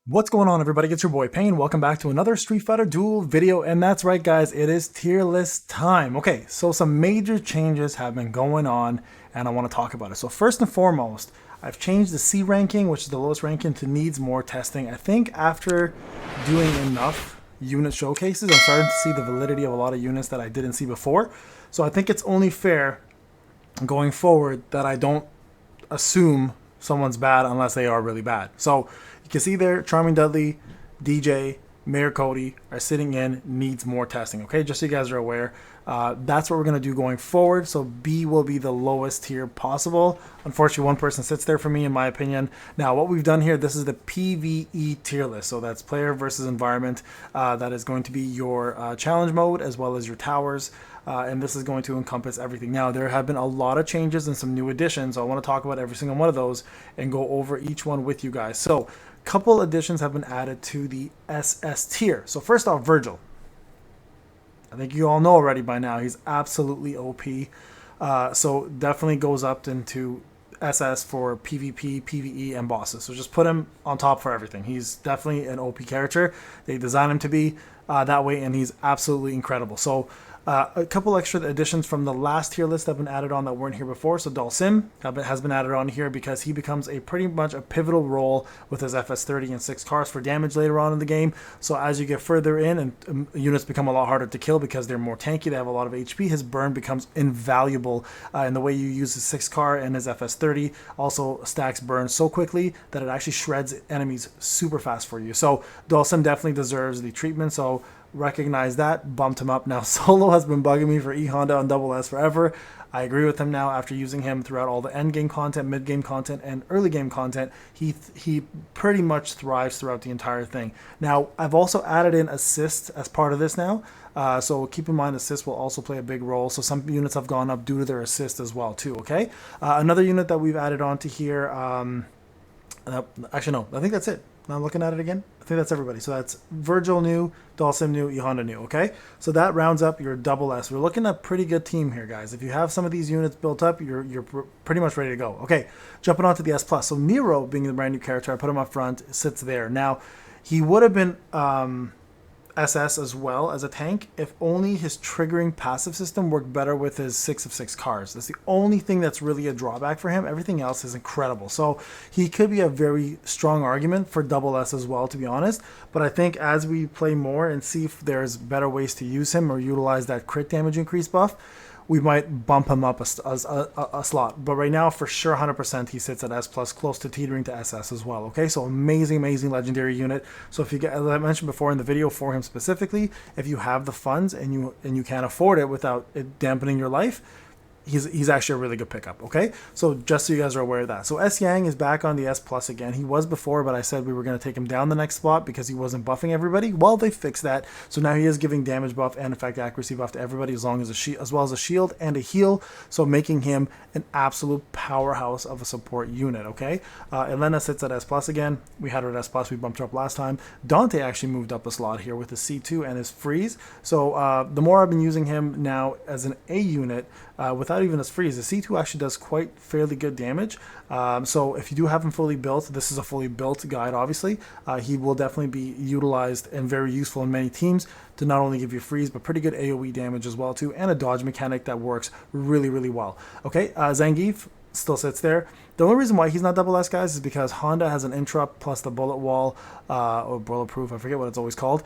What's going on, everybody? It's your boy Payne. Welcome back to another Street Fighter Duel video. And that's right, guys, it is tier list time. Okay, so some major changes have been going on and I want to talk about it. So first and foremost, I've changed the C ranking, which is the lowest ranking, to needs more testing. I think after doing enough unit showcases, I'm starting to see the validity of a lot of units that I didn't see before. So I think it's only fair going forward that I don't assume someone's bad unless they are really bad. So you can see there, Charming Dudley, DJ, Mayor Cody are sitting in needs more testing. Okay, just so you guys are aware, that's what we're gonna do going forward. So B will be the lowest tier possible. Unfortunately, one person sits there for me, in my opinion. Now, what we've done here, this is the PVE tier list. So that's player versus environment. That is going to be your challenge mode as well as your towers. And this is going to encompass everything. Now, there have been a lot of changes and some new additions. So I want to talk about every single one of those and go over each one with you guys. So a couple additions have been added to the SS tier. So first off, Vergil. I think you all know already by now, he's absolutely OP. So definitely goes up into SS for PvP, PvE, and bosses. So just put him on top for everything. He's definitely an OP character. They designed him to be that way, and he's absolutely incredible. So a couple extra additions from the last tier list have been added on that weren't here before. So Duel has been added on here because he becomes a pretty much a pivotal role with his FS30 and 6 cars for damage later on in the game. So as you get further in and units become a lot harder to kill because they're more tanky, they have a lot of HP, his burn becomes invaluable. And the way you use his 6 car and his FS30 also stacks burn so quickly that it actually shreds enemies super fast for you. So Duel definitely deserves the treatment. So recognize that, bumped him up. Now Solo has been bugging me for E Honda on Double S forever. I agree with him now after using him throughout all the end game content, mid game content, and early game content. He pretty much thrives throughout the entire thing. Now I've also added in assist as part of this now. So keep in mind assist will also play a big role. So some units have gone up due to their assist as well too. Okay, another unit that we've added onto here. Actually no, I think that's it. Now I'm looking at it again. I think that's everybody. So that's Vergil new, Duel new, E Honda new. Okay, so that rounds up your double S. We're looking at a pretty good team here, guys. If you have some of these units built up, you're pretty much ready to go. Okay, jumping on to the S plus. So Nero, being the brand new character, I put him up front, sits there. Now he would have been SS as well as a tank if only his triggering passive system worked better with his 6 of 6 cars. That's the only thing that's really a drawback for him. Everything else is incredible. So he could be a very strong argument for double S as well, to be honest. But I think as we play more and see if there's better ways to use him or utilize that crit damage increase buff, we might bump him up a slot. But right now, for sure, 100%, he sits at S+, close to teetering to SS as well. Okay, so amazing legendary unit. So if you get, as I mentioned before in the video for him specifically, if you have the funds and you can't afford it without it dampening your life, he's actually a really good pickup. Okay, so just so you guys are aware of that. So S Yang is back on the S plus again. He was before, but I said we were going to take him down the next spot because he wasn't buffing everybody. Well, they fixed that, so now he is giving damage buff and effect accuracy buff to everybody as long as as well as a shield and a heal, so making him an absolute powerhouse of a support unit. Okay, Elena sits at S plus again. We had her at S plus. We bumped her up last time. Dante actually moved up a slot here with his C2 and his freeze. So the more I've been using him now as an A unit, without even his freeze, the C2 actually does quite fairly good damage. So if you do have him fully built, this is a fully built guide, obviously. He will definitely be utilized and very useful in many teams to not only give you freeze, but pretty good AoE damage as well too, and a dodge mechanic that works really well. Okay, Zangief still sits there. The only reason why he's not double S, guys, is because Honda has an interrupt plus the bullet wall, or bulletproof, I forget what it's always called.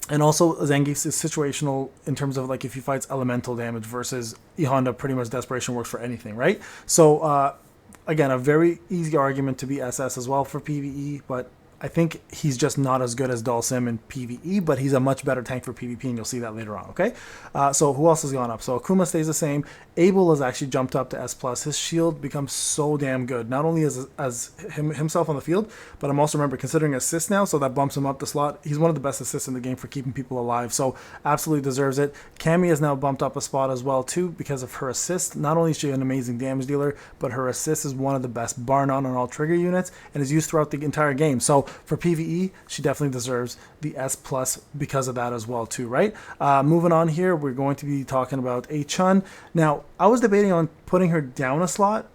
And also, Zangief is situational in terms of like if he fights elemental damage versus E Honda, pretty much desperation works for anything, right? So, again, a very easy argument to be SS as well for PvE, but I think he's just not as good as Duel in PvE, but he's a much better tank for PvP, and you'll see that later on, okay? So who else has gone up? So Akuma stays the same. Abel has actually jumped up to S+. His shield becomes so damn good, not only as himself on the field, but I'm also, remember, considering assist now, so that bumps him up the slot. He's one of the best assists in the game for keeping people alive, so absolutely deserves it. Cammy has now bumped up a spot as well, too, because of her assist. Not only is she an amazing damage dealer, but her assist is one of the best, bar none, on all trigger units, and is used throughout the entire game. So for PvE, she definitely deserves the S plus because of that as well too, right? Moving on here, we're going to be talking about A-Chun. Now, I was debating on putting her down a slot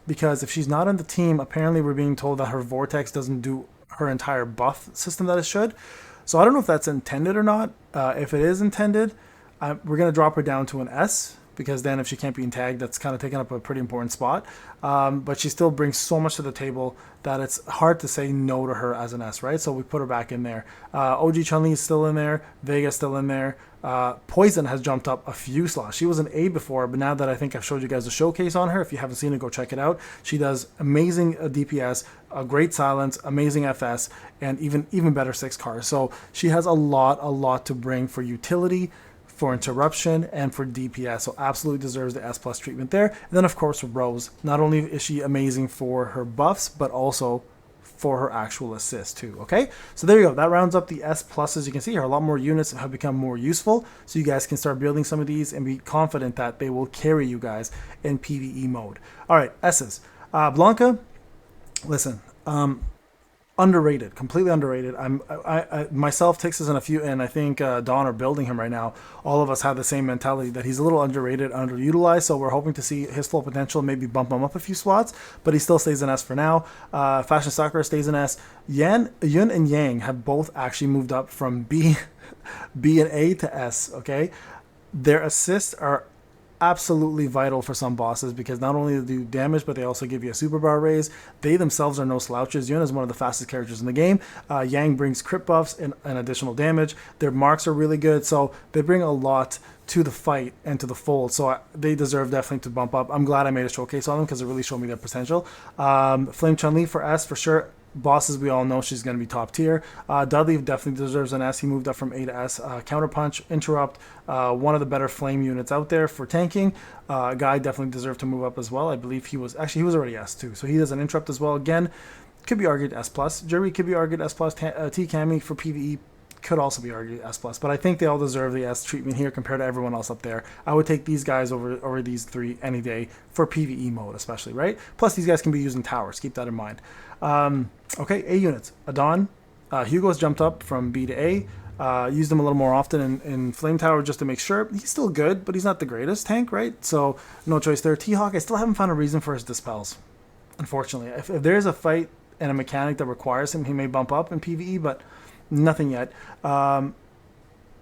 because if she's not on the team, apparently we're being told that her Vortex doesn't do her entire buff system that it should. So I don't know if that's intended or not. If it is intended, we're going to drop her down to an S, because then if she can't be tagged, that's kind of taking up a pretty important spot. But she still brings so much to the table that it's hard to say no to her as an S, right? So we put her back in there. OG Chun-Li is still in there. Vega's still in there. Poison has jumped up a few slots. She was an A before, but now that I think I've showed you guys a showcase on her, if you haven't seen it, go check it out. She does amazing DPS, a great silence, amazing FS, and even better 6 cars. So she has a lot to bring for utility, for interruption, and for DPS, so absolutely deserves the S plus treatment there. And then of course Rose, not only is she amazing for her buffs, but also for her actual assist too. Okay, so there you go, that rounds up the S plus. As you can see here, a lot more units have become more useful, so you guys can start building some of these and be confident that they will carry you guys in PvE mode. All right, S's. Blanca, listen, underrated, completely underrated. I myself, Tixis, and a few, and I think Don are building him right now. All of us have the same mentality that he's a little underrated, underutilized. So we're hoping to see his full potential, maybe bump him up a few slots, but he still stays in S for now. Fashion Sakura stays in S. Yun and Yang have both actually moved up from B and A to S. Okay, their assists are absolutely vital for some bosses, because not only do they do damage, but they also give you a super bar raise. They themselves are no slouches. Yun is one of the fastest characters in the game. Yang brings crit buffs and additional damage. Their marks are really good, so they bring a lot to the fight and to the fold. So they deserve definitely to bump up. I'm glad I made a showcase on them, because it really showed me their potential. Flame Chun-Li for S for sure. Bosses, we all know she's going to be top tier. Dudley definitely deserves an S. He moved up from A to S. Counterpunch, Interrupt, one of the better flame units out there for tanking. Guy definitely deserved to move up as well. I believe he was already S too, so he does an Interrupt as well. Again, could be argued S plus. Jerry could be argued S plus. T Cammy for PvE could also be argued S plus, but I think they all deserve the S treatment here compared to everyone else up there. I would take these guys over these three any day for PvE mode, especially, right? Plus, these guys can be used in towers. Keep that in mind. Okay, A units. Adon, Hugo's jumped up from B to A. Used him a little more often in Flame Tower just to make sure. He's still good, but he's not the greatest tank, right? So no choice there. T-Hawk, I still haven't found a reason for his dispels, unfortunately. If there's a fight and a mechanic that requires him, he may bump up in PvE, but nothing yet.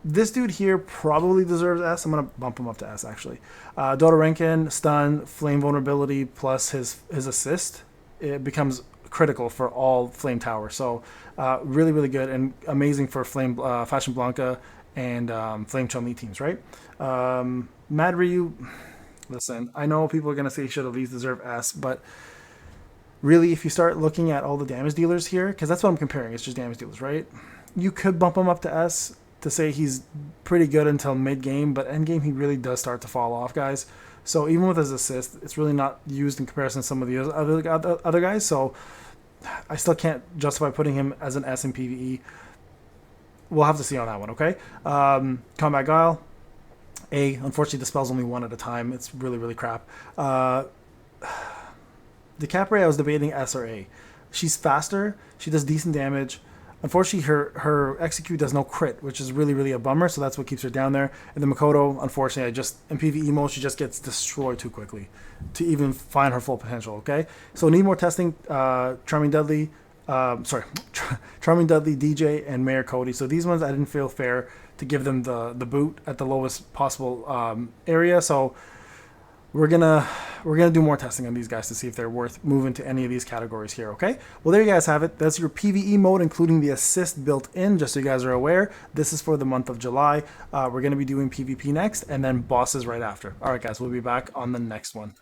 This dude here probably deserves S. I'm going to bump him up to S, actually. Dodorenkin, stun, flame vulnerability, plus his assist. It becomes critical for all Flame Tower. So really, really good and amazing for Fashion Blanca and Flame Chun-Li teams, right? Mad Ryu, listen, I know people are going to say he should at least deserve S, but really, if you start looking at all the damage dealers here, because that's what I'm comparing, it's just damage dealers, right? You could bump him up to S to say he's pretty good until mid-game, but end-game he really does start to fall off, guys. So even with his assist, it's really not used in comparison to some of the other guys, so I still can't justify putting him as an S in PvE. We'll have to see on that one, okay? Combat Guile, A. Unfortunately, the spell's only one at a time. It's really, really crap. The Capray, I was debating S or A. She's faster. She does decent damage. Unfortunately, her execute does no crit, which is really, really a bummer, so that's what keeps her down there. And the Makoto, unfortunately, in PvE mode, she just gets destroyed too quickly to even find her full potential, okay? So need more testing. Charming Dudley, Charming Dudley, DJ, and Mayor Cody. So these ones, I didn't feel fair to give them the boot at the lowest possible area, so we're gonna do more testing on these guys to see if they're worth moving to any of these categories here, okay? Well, there you guys have it. That's your PvE mode, including the assist built in, just so you guys are aware. This is for the month of July. We're gonna be doing PvP next, and then bosses right after. All right, guys, we'll be back on the next one.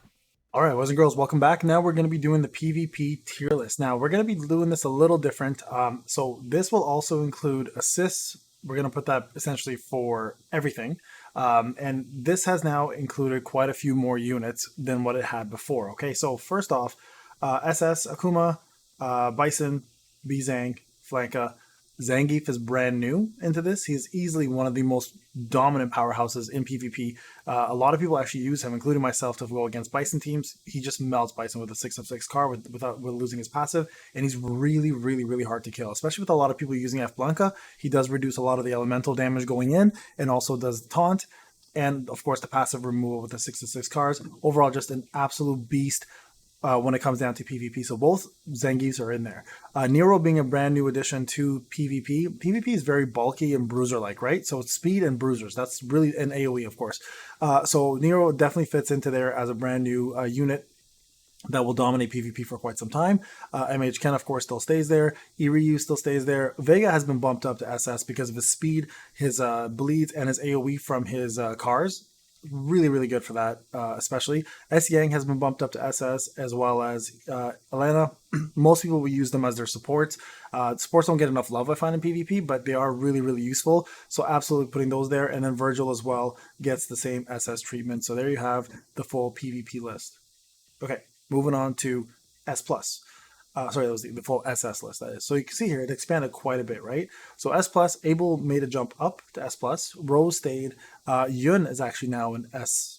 All right, boys and girls, welcome back. Now we're going to be doing the PvP tier list. Now, we're going to be doing this a little different. So this will also include assists. We're going to put that essentially for everything. And this has now included quite a few more units than what it had before. Okay, so first off, SS, Akuma, Bison, Bizang, Flanka. Zangief is brand new into this. He's easily one of the most dominant powerhouses in PvP. A lot of people actually use him, including myself, to go against Bison teams. He just melts Bison with a 6/6 car without losing his passive, and he's really, really, really hard to kill, especially with a lot of people using F Blanca. He does reduce a lot of the elemental damage going in, and also does taunt, and of course the passive removal with the 6/6 cars. Overall, just an absolute beast. when it comes down to PvP. So both Zangiefs are in there. Nero being a brand new addition to PvP. PvP is very bulky and bruiser-like, right? So it's speed and bruisers. That's really an AoE, of course. So Nero definitely fits into there as a brand new unit that will dominate PvP for quite some time. MH10, of course, still stays there. Iryu still stays there. Vega has been bumped up to SS because of his speed, his bleeds, and his AoE from his cars. Really, really good for that, especially. S Yang has been bumped up to SS, as well as Elena. Most people will use them as their supports. Supports don't get enough love, I find, in PvP, but they are really, really useful. So absolutely putting those there. And then Vergil as well gets the same SS treatment. So there you have the full PvP list. Okay, moving on to S+. Sorry, that was the full SS list, that is. So you can see here, it expanded quite a bit, right? So S+, Abel made a jump up to S+, Rose stayed. Yun is actually now an S+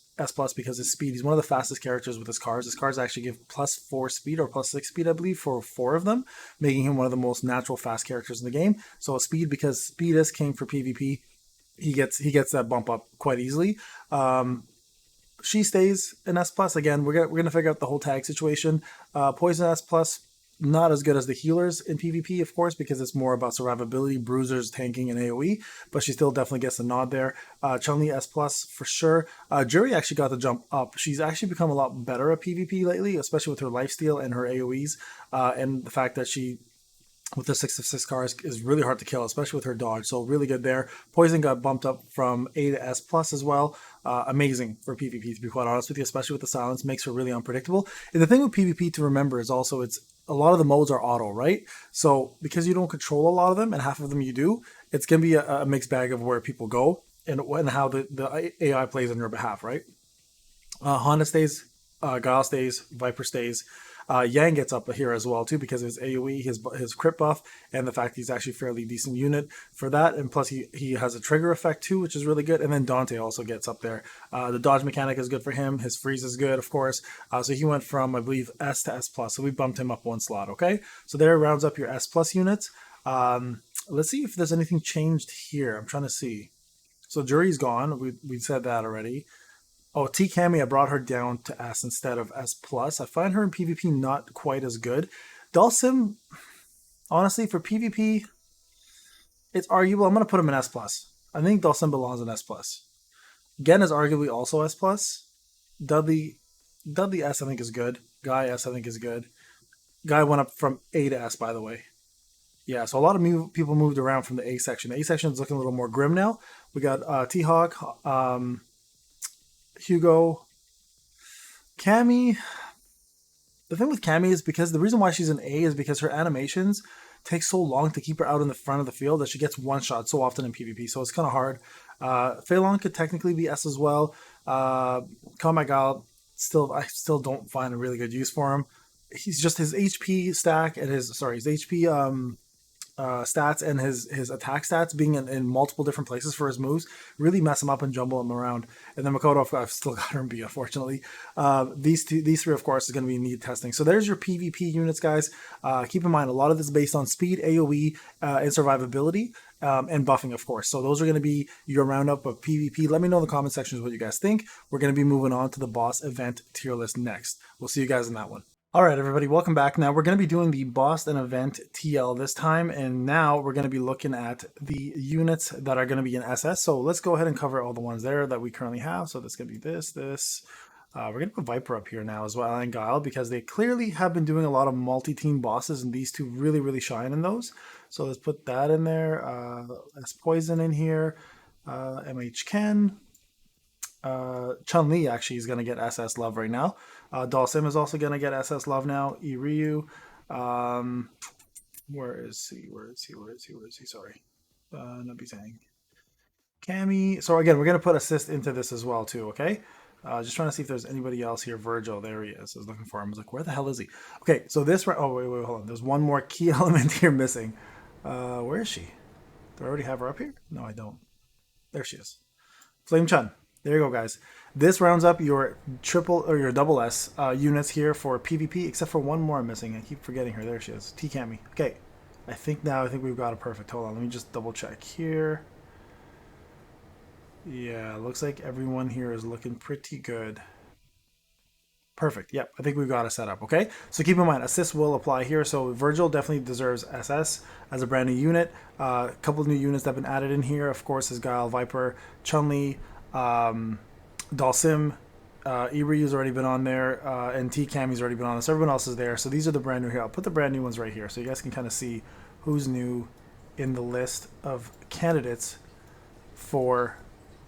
because his speed. He's one of the fastest characters with his cars. His cars actually give +4 speed or +6 speed, I believe, for 4 of them, making him one of the most natural fast characters in the game. So speed, because speed is king for PvP, he gets that bump up quite easily. She stays in S+. Again, we're gonna figure out the whole tag situation. Poison S+, not as good as the healers in PvP, of course, because it's more about survivability, bruisers, tanking, and AoE, but she still definitely gets a nod there. Chun-Li S+, for sure. Jury actually got the jump up. She's actually become a lot better at PvP lately, especially with her lifesteal and her AoEs, and the fact that she, with the 6 of 6 cars, is really hard to kill, especially with her dodge. So really good there. Poison got bumped up from A to S+ as well. Amazing for PvP, to be quite honest with you, especially with the silence. Makes her really unpredictable. And the thing with PvP to remember is also it's a lot of the modes are auto, right? So because you don't control a lot of them, and half of them you do, it's going to be a mixed bag of where people go and how the AI plays on your behalf, right? Honda stays, Guile stays, Viper stays. Yang gets up here as well too because of his AoE, his crit buff, and the fact he's actually a fairly decent unit for that. And plus he has a trigger effect too, which is really good. And then Dante also gets up there. The dodge mechanic is good for him. His freeze is good, of course. So he went from, I believe, S to S+. So we bumped him up 1 slot, okay? So there rounds up your S+ units. Let's see if there's anything changed here. I'm trying to see. So Jury's gone. We said that already. Oh, T Cammy, I brought her down to S instead of S+. I find her in PvP not quite as good. Dulcim, honestly, for PvP, it's arguable. I'm going to put him in S+. I think Dulcim belongs in S+. Gen is arguably also S+. Dudley S, I think, is good. Guy S, I think, is good. Guy went up from A to S, by the way. Yeah, so a lot of people moved around from the A section. The A section is looking a little more grim now. We got T-Hawk, Hugo, Cammy. The thing with Cammy is because the reason why she's an A is because her animations take so long to keep her out in the front of the field that she gets one shot so often in PvP. So it's kind of hard. Fei Long could technically be S as well. Combat Guile, I still don't find a really good use for him. He's just his HP stack and his HP stats and his attack stats being in multiple different places for his moves really mess him up and jumble him around. And then Makoto, I've still got her in B, unfortunately. These three, of course, is going to be need testing. So there's your PvP units, guys. Keep in mind, a lot of this is based on speed, AoE, and survivability. And buffing, of course. So those are going to be your roundup of PvP. Let me know in the comment sections what you guys think. We're going to be moving on to the boss event tier list next. We'll see you guys in that one. All right, everybody, welcome back. Now we're going to be doing the boss and event TL this time, and now we're going to be looking at the units that are going to be in SS. So let's go ahead and cover all the ones there that we currently have. So that's going to be this. We're going to put Viper up here now as well, and Guile, because they clearly have been doing a lot of multi-team bosses, and these two really, really shine in those. So let's put that in there. Let's Poison in here. MH Ken. Chun-Li actually is going to get SS love right now. Dhalsim is also going to get SS love now. Iryu. Where is he? Sorry. Nabizang. Cammy. So again, we're going to put assist into this as well too, okay? Just trying to see if there's anybody else here. Vergil, there he is. I was looking for him. I was like, where the hell is he? Okay, so this... Oh, wait, hold on. There's one more key element here missing. Where is she? Do I already have her up here? No, I don't. There she is. Flame Chun. There you go, guys. This rounds up your triple or your double S units here for PvP, except for one more I'm missing. I keep forgetting her. There she is. T Cammy. Okay. I think we've got it perfect. Hold on. Let me just double check here. Yeah, looks like everyone here is looking pretty good. Perfect. Yep. I think we've got it set up. Okay. So keep in mind, assist will apply here. So Vergil definitely deserves SS as a brand new unit. A couple of new units that have been added in here, of course, is Guile, Viper, Chun-Li, Dalsim. Iryu's already been on there, and T-Cami's already been on this. Everyone else is there. So these are the brand new here. I'll put the brand new ones right here so you guys can kind of see who's new in the list of candidates for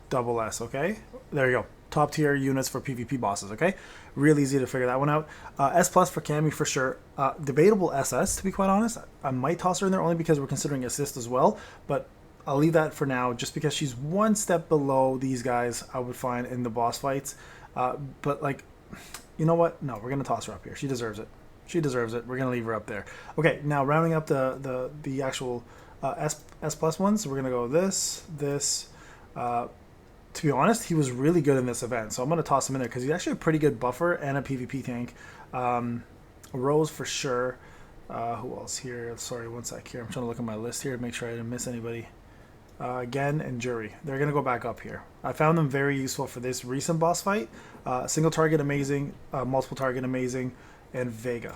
double S, okay? There you go. Top tier units for PvP bosses, okay? Real easy to figure that one out. S plus for Cammy for sure. Debatable SS, to be quite honest. I might toss her in there only because we're considering assist as well, but I'll leave that for now just because she's one step below these guys I would find in the boss fights. But like, you know what? No, we're going to toss her up here. She deserves it. She deserves it. We're going to leave her up there. Okay, now rounding up the actual S plus ones, so we're going to go this. To be honest, he was really good in this event, so I'm going to toss him in there because he's actually a pretty good buffer and a PvP tank. Rose for sure. Who else here? Sorry, one sec here. I'm trying to look at my list here to make sure I didn't miss anybody. Again, and Jury. They're going to go back up here. I found them very useful for this recent boss fight. Single target, amazing. Multiple target, amazing. And Vega.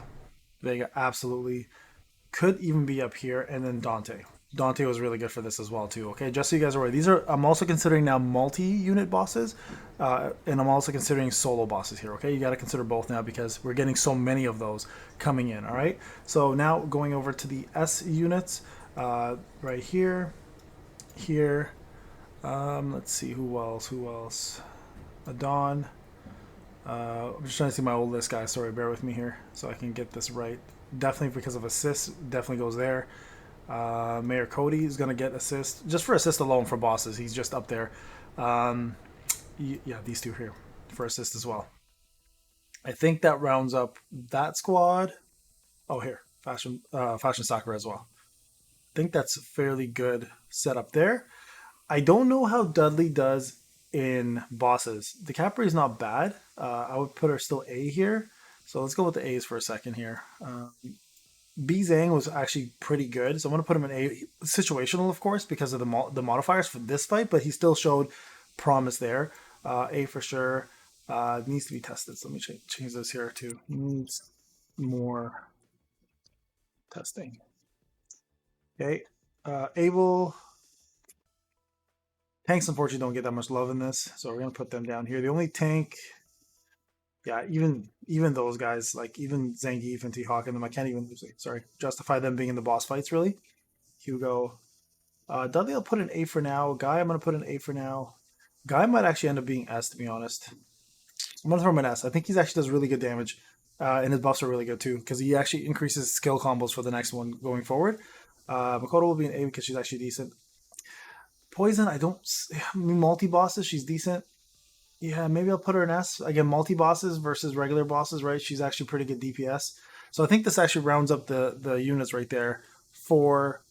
Vega, absolutely. Could even be up here. And then Dante. Dante was really good for this as well too. Okay, just so you guys are aware, these are I'm also considering now multi-unit bosses, and I'm also considering solo bosses here. Okay, you got to consider both now because we're getting so many of those coming in. All right, so now going over to the S units, right here. Let's see who else. Adon. I'm just trying to see my old list, guys. Sorry, bear with me here so I can get this right. Definitely because of assists, definitely goes there. Mayor Cody is going to get assist just for assist alone for bosses. He's just up there. Yeah, these two here for assist as well. I think that rounds up that squad. Oh, here, Fashion Sakura as well. I think that's a fairly good setup there. I don't know how Dudley does in bosses. The Capri is not bad. I would put her still A here. So let's go with the A's for a second here. B Zhang was actually pretty good, so I'm going to put him in A. Situational, of course, because of the modifiers for this fight, but he still showed promise there. A for sure. Needs to be tested, so let me change this here to needs more testing. Okay. Abel. Tanks, unfortunately, don't get that much love in this, so we're going to put them down here. The only tank... Yeah, even those guys, like even Zangief and T-Hawk and them, I can't even justify them being in the boss fights, really. Hugo. Dudley, I'll put an A for now. Guy, I'm going to put an A for now. Guy might actually end up being S, to be honest. I'm going to throw him an S. I think he actually does really good damage, and his buffs are really good, too, because he actually increases skill combos for the next one going forward. Makoto will be an A because she's actually decent. Poison, I mean, multi-bosses, she's decent. Yeah, maybe I'll put her in S. Again, multi-bosses versus regular bosses, right? She's actually pretty good DPS. So I think this actually rounds up the units right there. For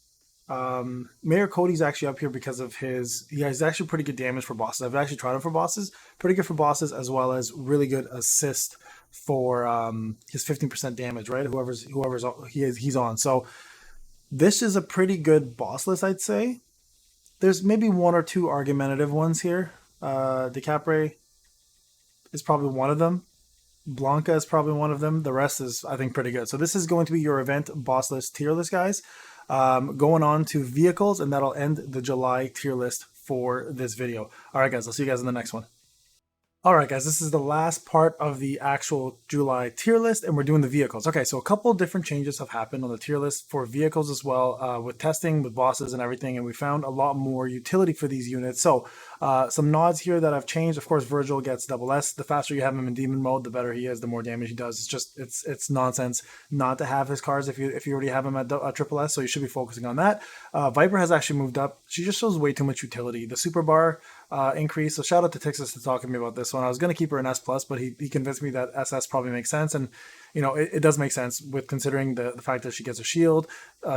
Mayor Cody's actually up here because of he's actually pretty good damage for bosses. I've actually tried him for bosses. Pretty good for bosses as well as really good assist for his 15% damage, right? Whoever's he's on. So this is a pretty good boss list, I'd say. There's maybe one or two argumentative ones here. DeCapre is probably one of them. Blanca is probably one of them. The rest is, I think, pretty good. So this is going to be your event boss list tier list, guys. Going on to vehicles, and that'll end the July tier list for this video. All right, guys, I'll see you guys in the next one. All right, guys, this is the last part of the actual July tier list, and we're doing the vehicles. Okay, so a couple of different changes have happened on the tier list for vehicles as well, with testing, with bosses and everything, and we found a lot more utility for these units. So some nods here that have changed. Of course, Vergil gets double S. The faster you have him in demon mode, the better he is, the more damage he does. It's nonsense not to have his cars if you already have him at triple S, so you should be focusing on that. Viper has actually moved up. She just shows way too much utility. The super bar increase. So shout out to Texas to talking to me about this one. I was going to keep her in S+, but he convinced me that SS probably makes sense. And, you know, it does make sense with considering the fact that she gets a shield.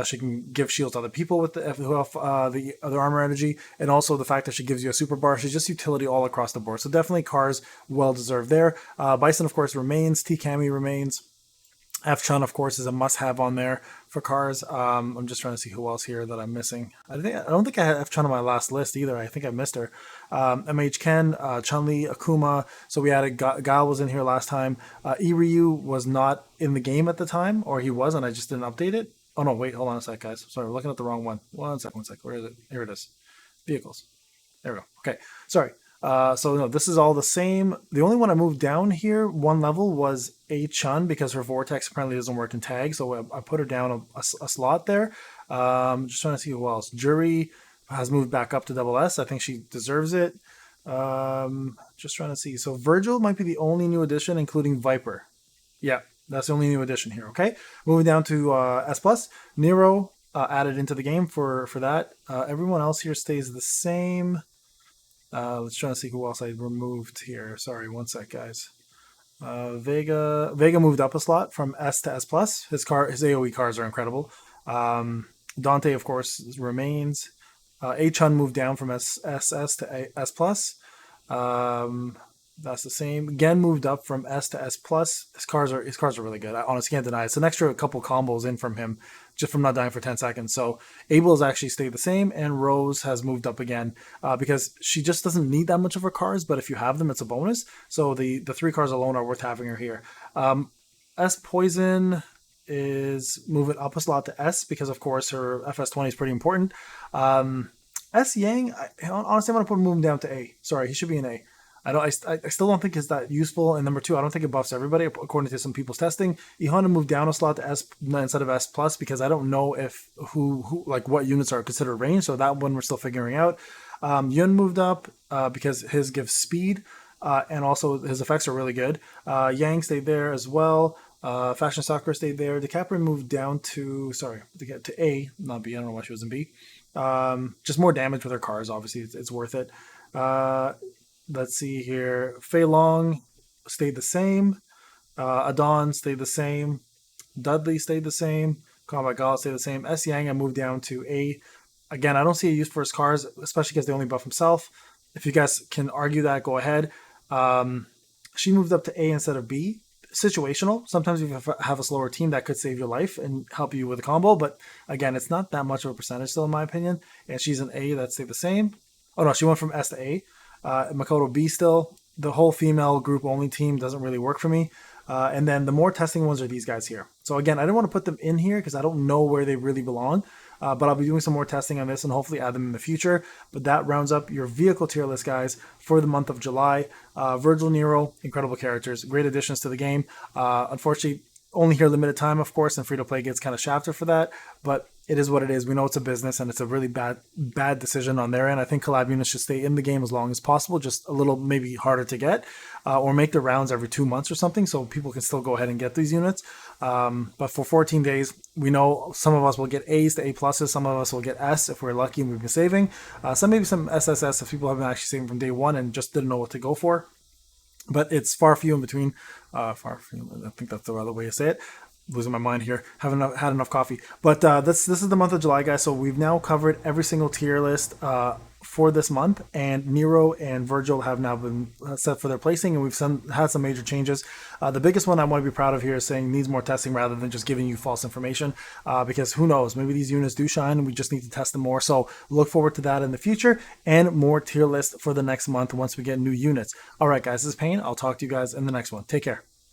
She can give shields to other people with the other armor energy. And also the fact that she gives you a super bar. She's just utility all across the board. So definitely cars well deserved there. Bison, of course, remains. T-Cami remains. F-Chun, of course, is a must-have on there for cars. I'm just trying to see who else here that I'm missing. I don't think I had F-Chun on my last list either. I think I missed her. MH Ken, Chun-Li, Akuma. So we added Guile was in here last time. Iryu was not in the game at the time, or he was, and I just didn't update it. Oh no, wait, hold on a sec, guys. Sorry, we're looking at the wrong one. One sec. Where is it? Here it is. Vehicles. There we go. Okay, sorry. So no, this is all the same. The only one I moved down here one level was A Chun because her vortex apparently doesn't work in tag, so I put her down a slot there. Just trying to see who else. Jury has moved back up to double S. I think she deserves it. Just trying to see. So Vergil might be the only new addition, including Viper. Yeah, that's the only new addition here. Okay, moving down to S plus. Nero added into the game for that. Everyone else here stays the same. Let's try to see who else I removed here. Sorry, one sec, guys. Vega moved up a slot from S to S plus. His AOE cars are incredible. Dante, of course, remains. A-Chun moved down from SS to S plus. That's the same. Gen moved up from S to S plus. His cars are really good. I honestly can't deny it. It's an extra couple combos in from him just from not dying for 10 seconds. So Abel has actually stayed the same, and Rose has moved up again because she just doesn't need that much of her cars, but if you have them, it's a bonus. So the 3 cars alone are worth having her here. S Poison is moving up a slot to S because, of course, her FS20 is pretty important. S Yang, honestly, I'm going to move him down to A. Sorry, he should be an A. I still don't think it's that useful. And number 2, I don't think it buffs everybody, according to some people's testing. Ihana moved down a slot to S instead of S plus because I don't know if what units are considered range. So that one we're still figuring out. Yun moved up because his gives speed, and also his effects are really good. Yang stayed there as well. Fashion Soccer stayed there. DiCaprio moved down to A, not B. I don't know why she was in B. Just more damage with her cars. Obviously, it's worth it. Let's see here. Fei Long stayed the same. Adon stayed the same. Dudley stayed the same. Combat Gauntlet stayed the same. S Yang I moved down to A. Again, I don't see a use for his cars, especially because they only buff himself. If you guys can argue that, go ahead. She moved up to A instead of B. Situational. Sometimes if you have a slower team, that could save your life and help you with a combo. But again, it's not that much of a percentage still, in my opinion. And she's an A that stayed the same. Oh no, she went from S to A. Makoto B still. The whole female group only team doesn't really work for me. And then the more testing ones are these guys here. So again, I didn't want to put them in here because I don't know where they really belong. But I'll be doing some more testing on this and hopefully add them in the future. But that rounds up your vehicle tier list, guys, for the month of July. Vergil Nero, incredible characters, great additions to the game. Unfortunately, only here limited time, of course, and free-to-play gets kind of shafted for that. But it is what it is. We know it's a business, and it's a really bad decision on their end. I think collab units should stay in the game as long as possible, just a little maybe harder to get, or make the rounds every 2 months or something so people can still go ahead and get these units. But for 14 days, we know some of us will get A's to A pluses, some of us will get S if we're lucky and we've been saving. Maybe some SSS if people have been actually saving from day one and just didn't know what to go for. But it's far few in between. I think that's the other way to say it. Losing my mind here. Haven't had enough coffee. But this is the month of July, guys. So we've now covered every single tier list for this month, and Nero and Vergil have now been set for their placing, and we've had some major changes. The biggest one I want to be proud of here is saying needs more testing rather than just giving you false information, because who knows, maybe these units do shine and we just need to test them more. So look forward to that in the future, and more tier lists for the next month once we get new units. All right, guys, this is Payne. I'll talk to you guys in the next one. Take care.